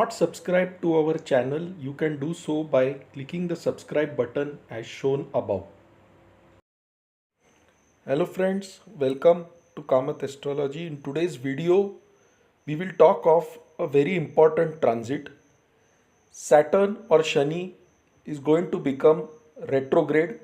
not subscribed to our channel, you can do so by clicking the subscribe button as shown above. Hello friends, welcome to Kamath Astrology. In today's video, we will talk of a very important transit. Saturn or Shani is going to become retrograde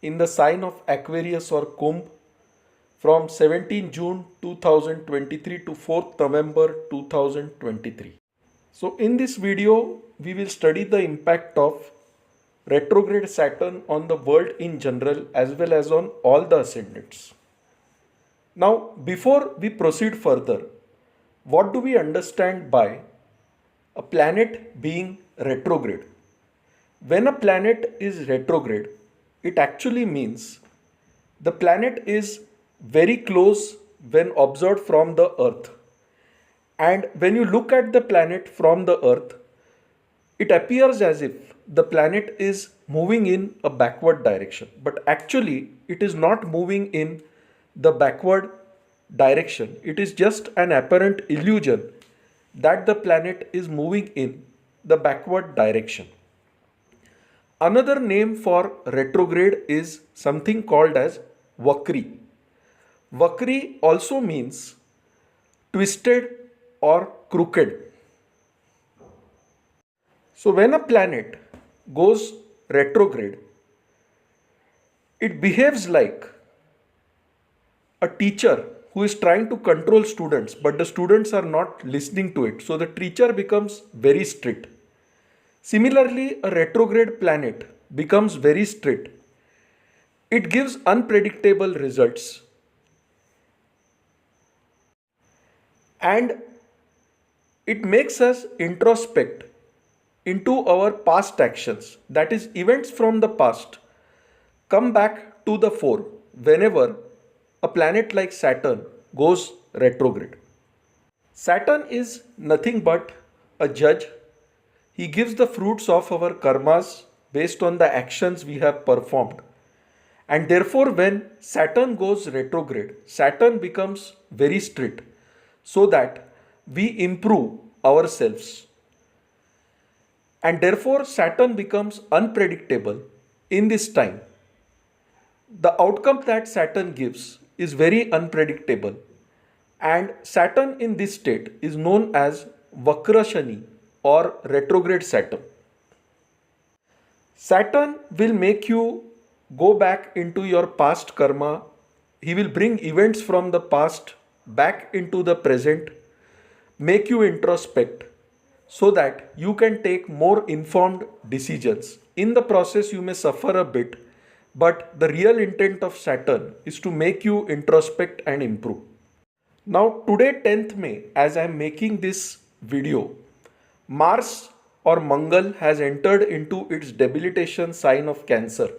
in the sign of Aquarius or Kumbh from 17 June 2023 to 4th November 2023. So in this video, we will study the impact of retrograde Saturn on the world in general as well as on all the ascendants. Now, before we proceed further, what do we understand by a planet being retrograde? When a planet is retrograde, it actually means the planet is very close when observed from the Earth. And when you look at the planet from the Earth, it appears as if the planet is moving in a backward direction. But actually, it is not moving in the backward direction. It is just an apparent illusion that the planet is moving in the backward direction. Another name for retrograde is something called as Vakri. Vakri also means twisted or crooked. So when a planet goes retrograde, it behaves like a teacher who is trying to control students, but the students are not listening to it. So the teacher becomes very strict. Similarly, a retrograde planet becomes very strict. It gives unpredictable results. And it makes us introspect into our past actions. That is, events from the past come back to the fore whenever a planet like Saturn goes retrograde. Saturn is nothing but a judge. He gives the fruits of our karmas based on the actions we have performed. And therefore, when Saturn goes retrograde, Saturn becomes very strict so that we improve ourselves. And therefore, Saturn becomes unpredictable in this time. The outcome that Saturn gives is very unpredictable. And Saturn in this state is known as Vakra Shani or retrograde Saturn. Saturn will make you go back into your past karma. He will bring events from the past back into the present, make you introspect so that you can take more informed decisions. In the process, you may suffer a bit, but the real intent of Saturn is to make you introspect and improve. Now, today 10th May, as I am making this video, Mars or Mangal has entered into its debilitation sign of Cancer,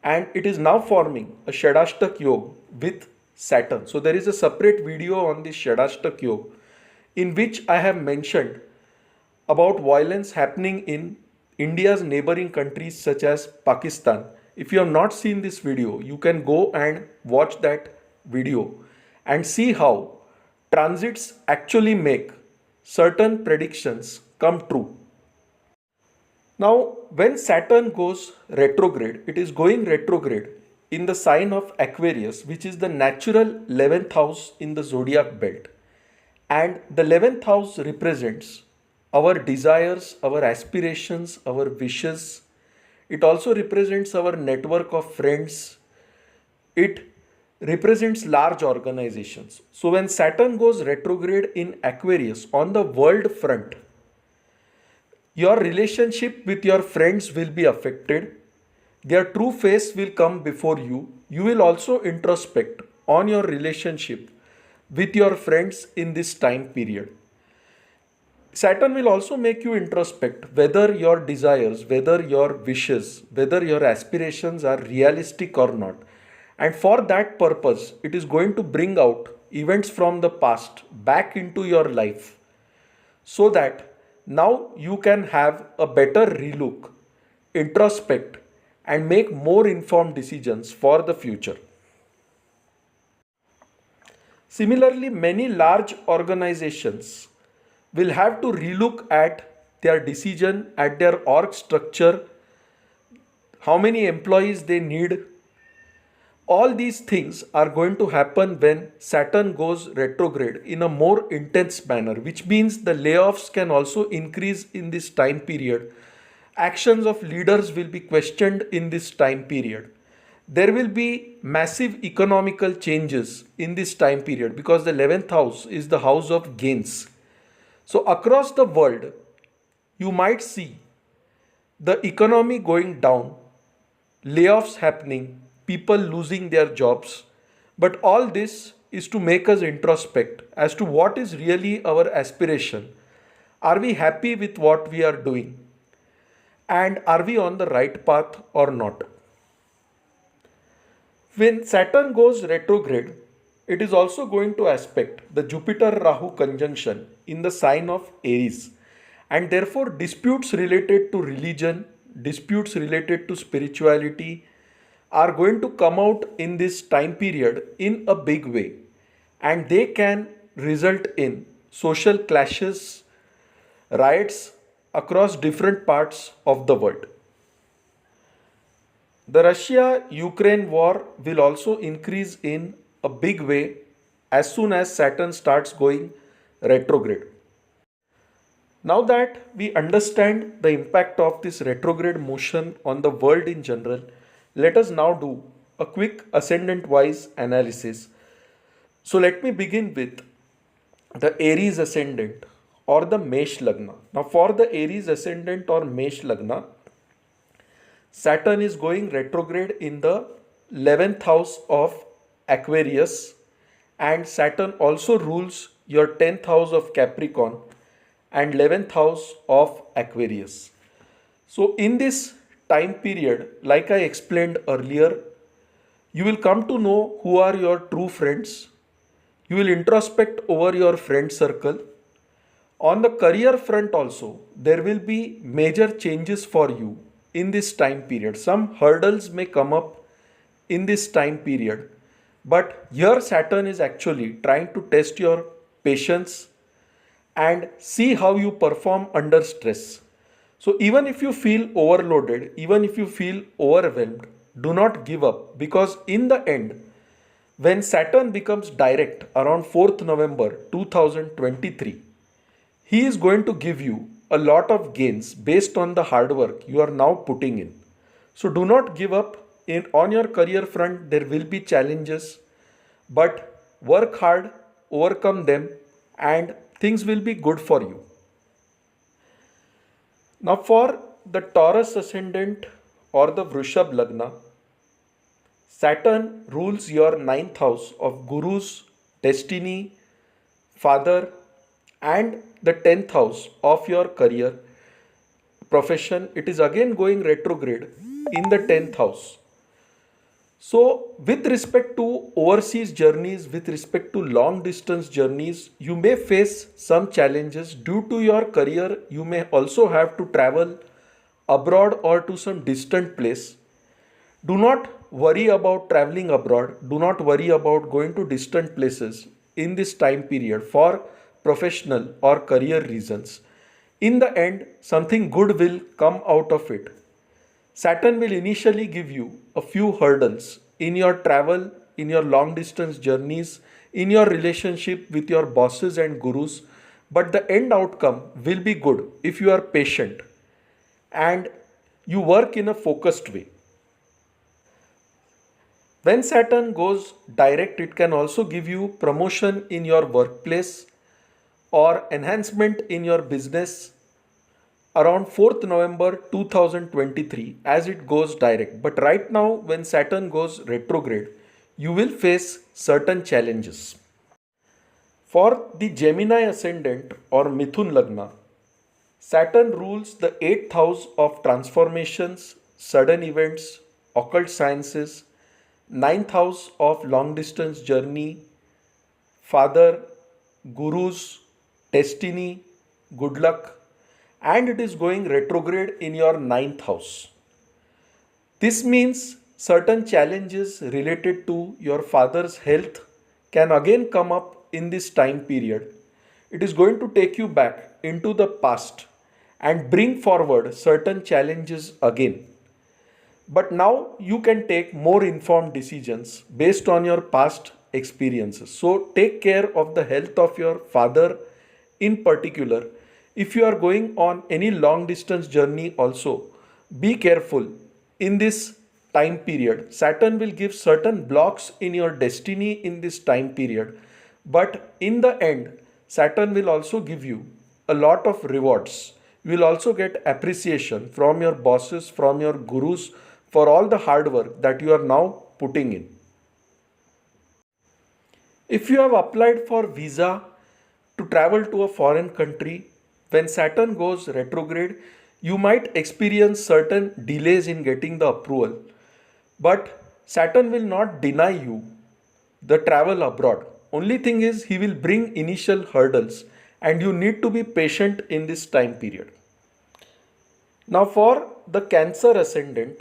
and it is now forming a Shadashtak Yoga with Saturn. So there is a separate video on this Shadashtak Yoga in which I have mentioned about violence happening in India's neighboring countries such as Pakistan. If you have not seen this video, you can go and watch that video and see how transits actually make certain predictions come true. Now, when Saturn goes retrograde, it is going retrograde in the sign of Aquarius, which is the natural 11th house in the zodiac belt. And the 11th house represents our desires, our aspirations, our wishes. It also represents our network of friends. It represents large organizations. So when Saturn goes retrograde in Aquarius on the world front, your relationship with your friends will be affected. Their true face will come before you. You will also introspect on your relationship with your friends in this time period. Saturn will also make you introspect whether your desires, whether your wishes, whether your aspirations are realistic or not. And for that purpose, it is going to bring out events from the past back into your life so that now you can have a better relook, introspect, and make more informed decisions for the future. Similarly, many large organizations will have to relook at their decision, at their org structure, how many employees they need. All these things are going to happen when Saturn goes retrograde in a more intense manner, which means the layoffs can also increase in this time period. Actions of leaders will be questioned in this time period. There will be massive economical changes in this time period because the 11th house is the house of gains. So, across the world, you might see the economy going down, layoffs happening, people losing their jobs. But all this is to make us introspect as to what is really our aspiration. Are we happy with what we are doing? And are we on the right path or not? When Saturn goes retrograde, it is also going to aspect the Jupiter Rahu conjunction in the sign of Aries, and therefore disputes related to religion, disputes related to spirituality are going to come out in this time period in a big way, and they can result in social clashes, riots across different parts of the world. The Russia Ukraine war will also increase in a big way as soon as Saturn starts going retrograde. Now that we understand the impact of this retrograde motion on the world in general, let us now do a quick ascendant wise analysis. So let me begin with the Aries ascendant or the Mesh Lagna. Now for the Aries ascendant or Mesh Lagna, Saturn is going retrograde in the 11th house of Aquarius, and Saturn also rules your 10th house of Capricorn and 11th house of Aquarius. So in this time period, like I explained earlier, you will come to know who are your true friends. You will introspect over your friend circle. On the career front also, there will be major changes for you in this time period. Some hurdles may come up in this time period, but here Saturn is actually trying to test your patience and see how you perform under stress. So even if you feel overloaded, even if you feel overwhelmed, do not give up, because in the end, when Saturn becomes direct around 4th November 2023, he is going to give you a lot of gains based on the hard work you are now putting in. So do not give up. On your career front, there will be challenges, but work hard, overcome them, and things will be good for you. Now for the Taurus ascendant or the Vrushabh Lagna, Saturn rules your 9th house of Guru's destiny, father, and the 10th house of your career, profession. It is again going retrograde in the 10th house. So, with respect to overseas journeys, with respect to long distance journeys, you may face some challenges due to your career. You may also have to travel abroad or to some distant place. Do not worry about traveling abroad. Do not worry about going to distant places in this time period for professional or career reasons. In the end, something good will come out of it. Saturn will initially give you a few hurdles in your travel, in your long distance journeys, in your relationship with your bosses and gurus, but the end outcome will be good if you are patient and you work in a focused way. When Saturn goes direct, it can also give you promotion in your workplace or enhancement in your business around 4th November 2023 as it goes direct. But right now, when Saturn goes retrograde, you will face certain challenges. For the Gemini ascendant or Mithun Lagna, Saturn rules the 8th house of transformations, sudden events, occult sciences, 9th house of long distance journey, father, gurus, destiny, good luck, and it is going retrograde in your 9th house. This means certain challenges related to your father's health can again come up in this time period. It is going to take you back into the past and bring forward certain challenges again. But now you can take more informed decisions based on your past experiences. So take care of the health of your father in particular. If you are going on any long distance journey also, be careful in this time period. Saturn will give certain blocks in your destiny in this time period. But in the end, Saturn will also give you a lot of rewards. You will also get appreciation from your bosses, from your gurus for all the hard work that you are now putting in. If you have applied for visa to travel to a foreign country, when Saturn goes retrograde, you might experience certain delays in getting the approval. But Saturn will not deny you the travel abroad. Only thing is, he will bring initial hurdles and you need to be patient in this time period. Now, for the Cancer ascendant,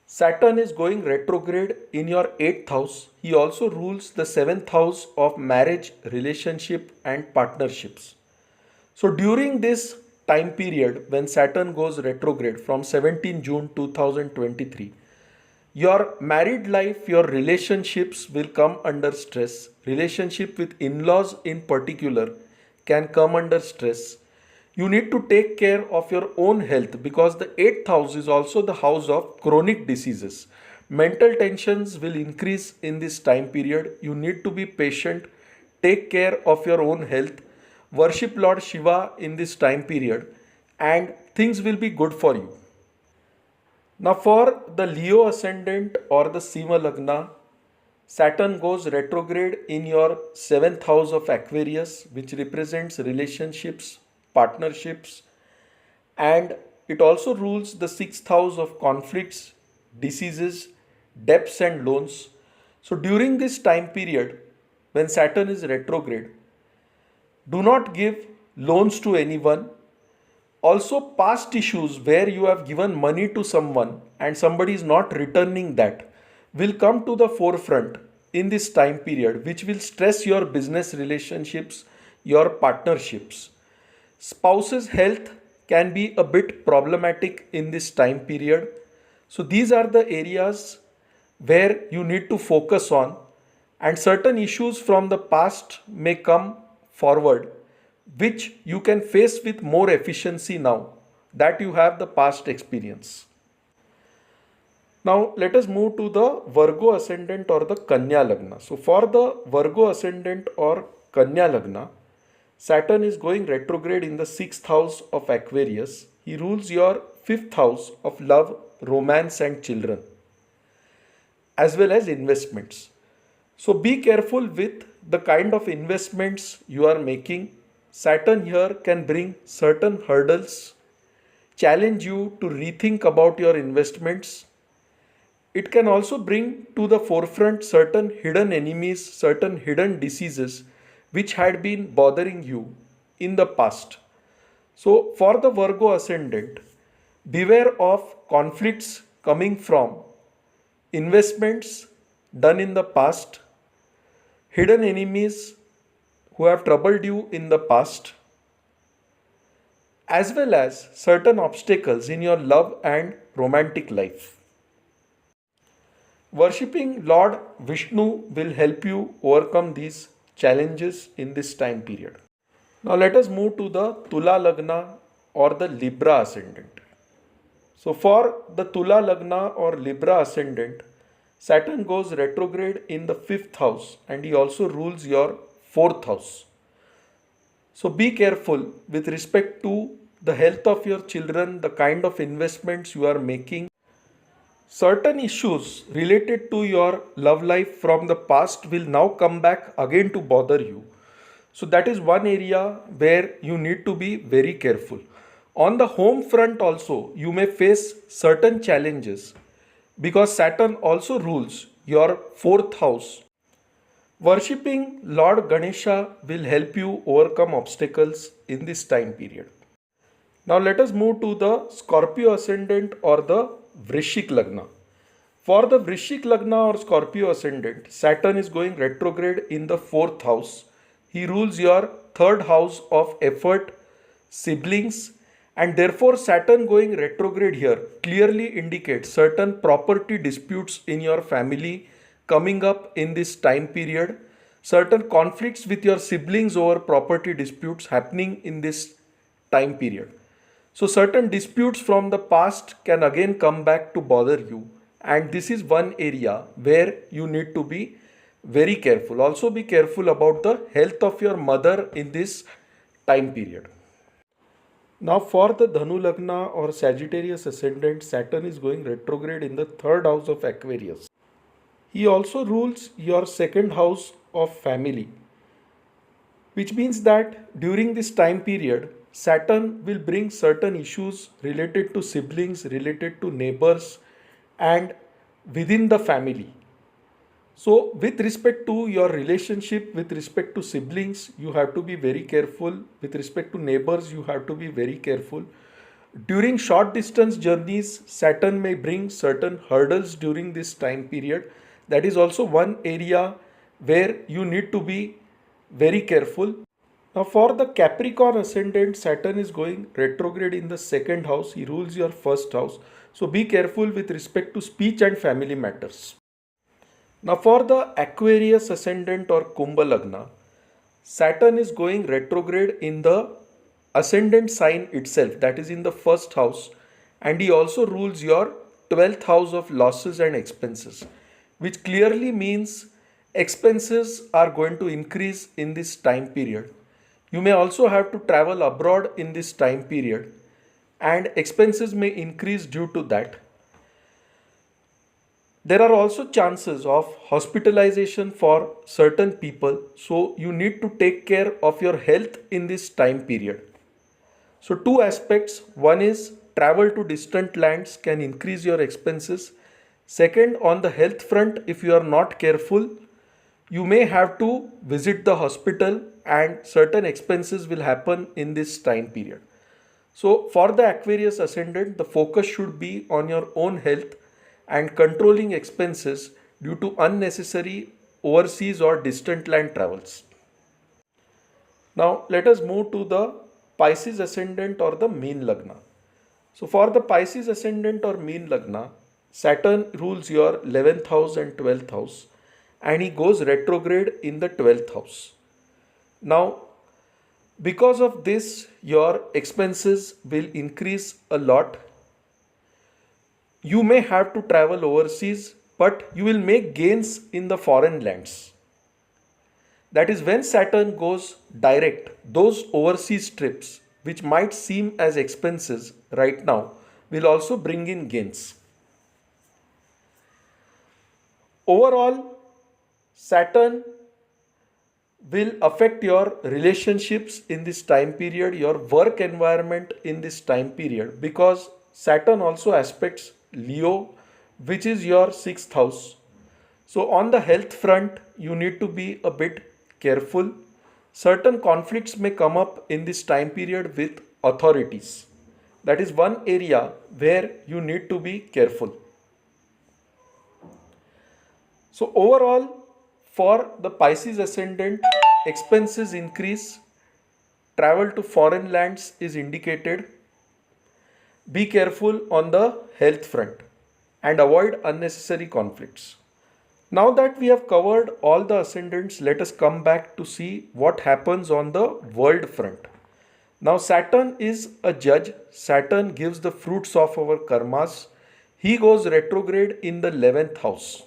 Saturn is going retrograde in your 8th house. He also rules the 7th house of marriage, relationship, and partnerships. So, during this time period when Saturn goes retrograde from 17 June 2023, your married life, your relationships will come under stress. Relationship with in-laws in particular can come under stress. You need to take care of your own health because the 8th house is also the house of chronic diseases. Mental tensions will increase in this time period. You need to be patient, take care of your own health, worship Lord Shiva in this time period, and things will be good for you. Now, for the Leo ascendant or the Sinha Lagna, Saturn goes retrograde in your 7th house of Aquarius, which represents relationships, partnerships, and it also rules the 6th house of conflicts, diseases, debts, and loans. So, during this time period, when Saturn is retrograde, do not give loans to anyone. Also, past issues where you have given money to someone and somebody is not returning that will come to the forefront in this time period, which will stress your business relationships, your partnerships. Spouse's health can be a bit problematic in this time period. So, these are the areas where you need to focus on, and certain issues from the past may come forward which you can face with more efficiency now that you have the past experience. Now let us move to the Virgo ascendant or the Kanya Lagna. So for the Virgo ascendant or Kanya Lagna, Saturn is going retrograde in the 6th house of Aquarius. He rules your 5th house of love, romance and children, as well as investments. So be careful with the kind of investments you are making. Saturn here can bring certain hurdles, challenge you to rethink about your investments. It can also bring to the forefront certain hidden enemies, certain hidden diseases which had been bothering you in the past. So, for the Virgo ascendant, beware of conflicts coming from investments done in the past, hidden enemies who have troubled you in the past, as well as certain obstacles in your love and romantic life. Worshipping Lord Vishnu will help you overcome these challenges in this time period. Now let us move to the Tula Lagna or the Libra ascendant. So for the Tula Lagna or Libra ascendant, Saturn goes retrograde in the 5th house and he also rules your 4th house. So be careful with respect to the health of your children, the kind of investments you are making. Certain issues related to your love life from the past will now come back again to bother you. So that is one area where you need to be very careful. On the home front also, you may face certain challenges because Saturn also rules your 4th house. Worshipping Lord Ganesha will help you overcome obstacles in this time period. Now let us move to the Scorpio ascendant or the Vrishik Lagna. For the Vrishik Lagna or Scorpio ascendant, Saturn is going retrograde in the 4th house. He rules your third house of effort, siblings, and therefore Saturn going retrograde here clearly indicates certain property disputes in your family coming up in this time period, certain conflicts with your siblings over property disputes happening in this time period. So, certain disputes from the past can again come back to bother you, and this is one area where you need to be very careful. Also, be careful about the health of your mother in this time period. Now, for the Dhanu Lagna or Sagittarius ascendant, Saturn is going retrograde in the third house of Aquarius. He also rules your second house of family, which means that during this time period, Saturn will bring certain issues related to siblings, related to neighbors, and within the family. So, with respect to your relationship, with respect to siblings, you have to be very careful. With respect to neighbors, you have to be very careful. During short distance journeys, Saturn may bring certain hurdles during this time period. That is also one area where you need to be very careful. Now, for the Capricorn ascendant, Saturn is going retrograde in the second house. He rules your first house. So, be careful with respect to speech and family matters. Now, for the Aquarius ascendant or Kumbh Lagna, Saturn is going retrograde in the ascendant sign itself, that is in the first house, and he also rules your 12th house of losses and expenses, which clearly means expenses are going to increase in this time period. You may also have to travel abroad in this time period, and expenses may increase due to that. There are also chances of hospitalization for certain people, so you need to take care of your health in this time period. So, two aspects. One is travel to distant lands can increase your expenses. Second, on the health front, if you are not careful, you may have to visit the hospital and certain expenses will happen in this time period. So, for the Aquarius ascendant, the focus should be on your own health and controlling expenses due to unnecessary overseas or distant land travels. Now, let us move to the Pisces ascendant or the Meen Lagna. So, for the Pisces ascendant or Meen Lagna, Saturn rules your 11th house and 12th house, and he goes retrograde in the 12th house. Now, because of this, your expenses will increase a lot. You may have to travel overseas, but you will make gains in the foreign lands. That is, when Saturn goes direct, those overseas trips, which might seem as expenses right now, will also bring in gains. Overall, Saturn will affect your relationships in this time period, your work environment in this time period, because Saturn also aspects Leo, which is your 6th house. So, on the health front, you need to be a bit careful. Certain conflicts may come up in this time period with authorities. That is one area where you need to be careful. So, overall, for the Pisces ascendant, expenses increase, travel to foreign lands is indicated. Be careful on the health front and avoid unnecessary conflicts. Now that we have covered all the ascendants, let us come back to see what happens on the world front. Now, Saturn is a judge. Saturn gives the fruits of our karmas. He goes retrograde in the 11th house.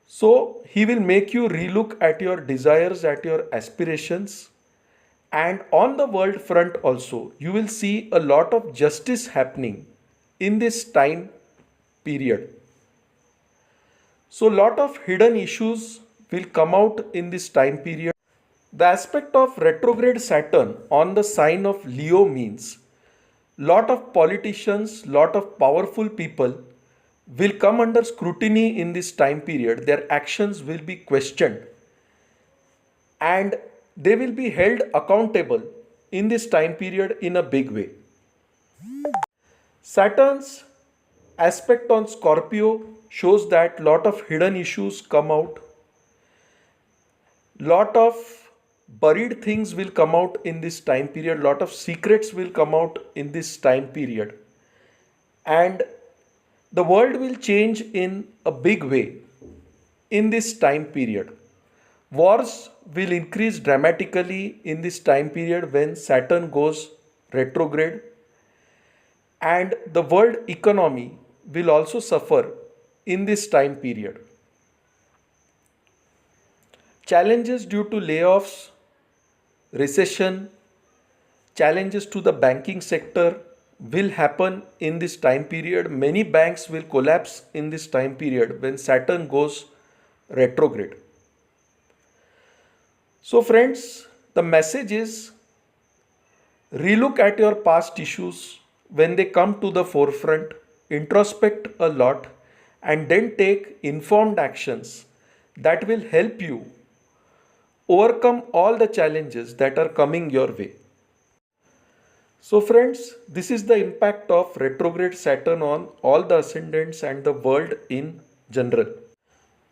So, he will make you relook at your desires, at your aspirations. And on the world front also, you will see a lot of justice happening in this time period. So, lot of hidden issues will come out in this time period. The aspect of retrograde Saturn on the sign of Leo means lot of politicians, lot of powerful people will come under scrutiny in this time period. Their actions will be questioned and they will be held accountable in this time period in a big way. Saturn's aspect on Scorpio shows that lot of hidden issues come out. Lot of buried things will come out in this time period, lot of secrets will come out in this time period, and the world will change in a big way in this time period. Wars will increase dramatically in this time period when Saturn goes retrograde, and the world economy will also suffer in this time period. Challenges due to layoffs, recession, challenges to the banking sector will happen in this time period. Many banks will collapse in this time period when Saturn goes retrograde. So, friends, the message is relook at your past issues when they come to the forefront, introspect a lot, and then take informed actions that will help you overcome all the challenges that are coming your way. So, friends, this is the impact of retrograde Saturn on all the ascendants and the world in general.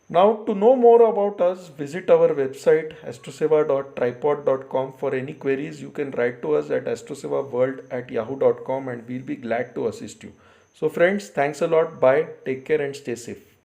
Now, to know more about us, visit our website astroseva.tripod.com. For any queries, you can write to us at astrosevaworld@yahoo.com and we'll be glad to assist you. So, friends, thanks a lot. Bye. Take care and stay safe.